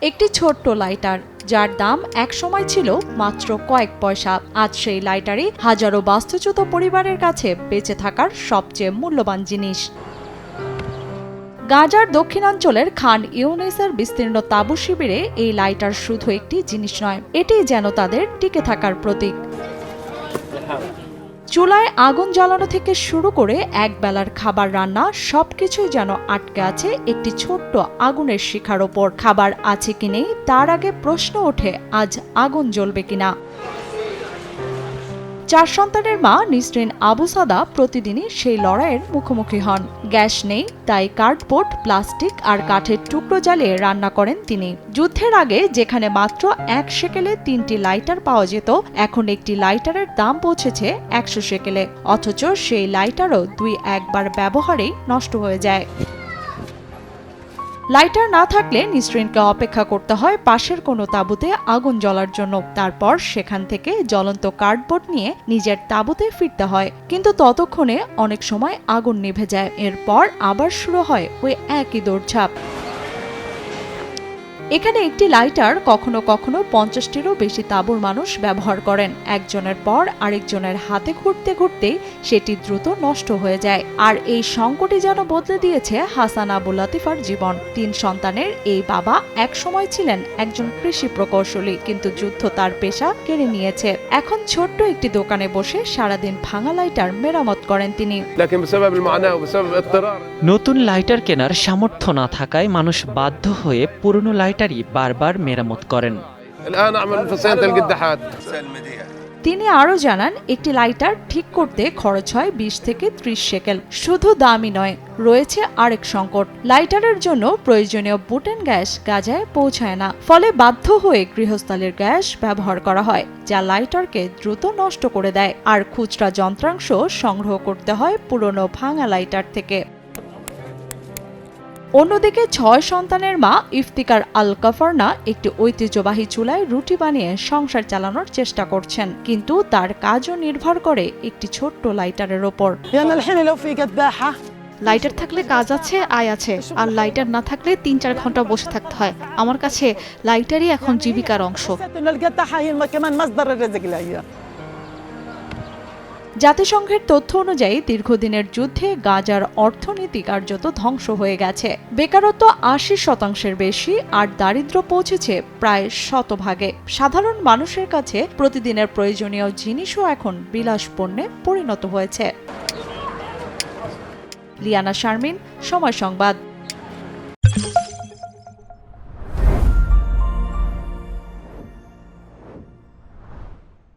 একটি ছোট্ট লাইটার, যার দাম একসময় ছিল মাত্র কয়েক পয়সা। আজ সেই লাইটারই হাজারো বাস্তুচ্যুত পরিবারের কাছে বেঁচে থাকার সবচেয়ে মূল্যবান জিনিস। গাজার দক্ষিণাঞ্চলের খান ইউনিসের বিস্তীর্ণ তাঁবু শিবিরে এই লাইটার শুধু একটি জিনিস নয়, এটি যেন তাদের টিকে থাকার প্রতীক। চুলায় আগুন জ্বালানো থেকে শুরু করে একবেলার খাবার রান্না, সবকিছুই যেন আটকে আছে একটি ছোট্ট আগুনের শিখার ওপর। খাবার আছে কি নেই তার আগে প্রশ্ন ওঠে, আজ আগুন জ্বলবে কিনা। 4 সন্তানের মা নিসরিন আবু সাদা প্রতিদিনই সেই লড়াইয়ের মুখোমুখি হন। গ্যাস নেই, তাই কার্ডবোর্ড, প্লাস্টিক আর কাঠের টুকরো জ্বালিয়ে রান্না করেন তিনি। যুদ্ধের আগে যেখানে মাত্র 1 শেকেলে 3টি লাইটার পাওয়া যেত, এখন একটি লাইটারের দাম পৌঁছেছে 100 শেকেলে। অথচ সেই লাইটারও 2-1 বার ব্যবহারেই নষ্ট হয়ে যায়। লাইটার না থাকলে নিসরিনকে অপেক্ষা করতে হয় পাশের কোনো তাঁবুতে আগুন জ্বলার জন্য। তারপর সেখান থেকে জ্বলন্ত কার্ডবোর্ড নিয়ে নিজের তাঁবুতে ফিরতে হয়। কিন্তু ততক্ষণে অনেক সময় আগুন নিভে যায়। এরপর আবার শুরু হয় ওই একই দৌড়ঝাঁপ। এখানে একটি লাইটার কখনো কখনো 50টিরও বেশি তাঁবুর মানুষ ব্যবহার করেন। একজনের পর আরেকজনের হাতে ঘুরতে ঘুরতেই সেটি দ্রুত নষ্ট হয়ে যায়। আর এই সংকটই যেন বদলে দিয়েছে হাসান আবু লাতিফার জীবন। 3 সন্তানের এই বাবা একসময় ছিলেন একজন কৃষি প্রকৌশলী, কিন্তু যুদ্ধ তার পেশা কেড়ে নিয়েছে। এখন ছোট্ট একটি দোকানে বসে সারাদিন ভাঙা লাইটার মেরামত করেন তিনি। নতুন লাইটার কেনার সামর্থ্য না থাকায় মানুষ বাধ্য হয়ে পুরনো লাইটারই বারবার মেরামত করেন। তিনি আরও জানান, একটি লাইটার ঠিক করতে খরচ হয় 20 থেকে 30 শেকেল। শুধু দামই নয়, রয়েছে আরেক সংকট। লাইটারের জন্য প্রয়োজনীয় বুটেন গ্যাস গাজায় পৌঁছায় না, ফলে বাধ্য হয়ে গৃহস্থালির গ্যাস ব্যবহার করা হয়, যা লাইটারকে দ্রুত নষ্ট করে দেয়। আর খুচরা যন্ত্রাংশ সংগ্রহ করতে হয় পুরনো ভাঙা লাইটার থেকে। অন্যদিকে 6 সন্তানের মা ইফতিকার আল কাফারনা একটি ঐতিহ্যবাহী চুলায় রুটি বানিয়ে সংসার চালানোর চেষ্টা করছেন, কিন্তু তার কাজও নির্ভর করে একটি ছোট্ট লাইটারের ওপর। লাইটার থাকলে কাজ আছে, আয় আছে, আর লাইটার না থাকলে 3-4 ঘন্টা বসে থাকতে হয়। আমার কাছে লাইটারই এখন জীবিকার অংশ। জাতিসংঘের তথ্য অনুযায়ী দীর্ঘদিনের যুদ্ধে গাজার অর্থনীতি কার্যত ধ্বংস হয়ে গেছে। বেকারত্ব 80% বেশি, আর দারিদ্র্য পৌঁছেছে প্রায় 100%। সাধারণ মানুষের কাছে প্রতিদিনের প্রয়োজনীয় জিনিসও এখন বিলাস পণ্যে পরিণত হয়েছে। লিয়ানা শারমিন, সময় সংবাদ।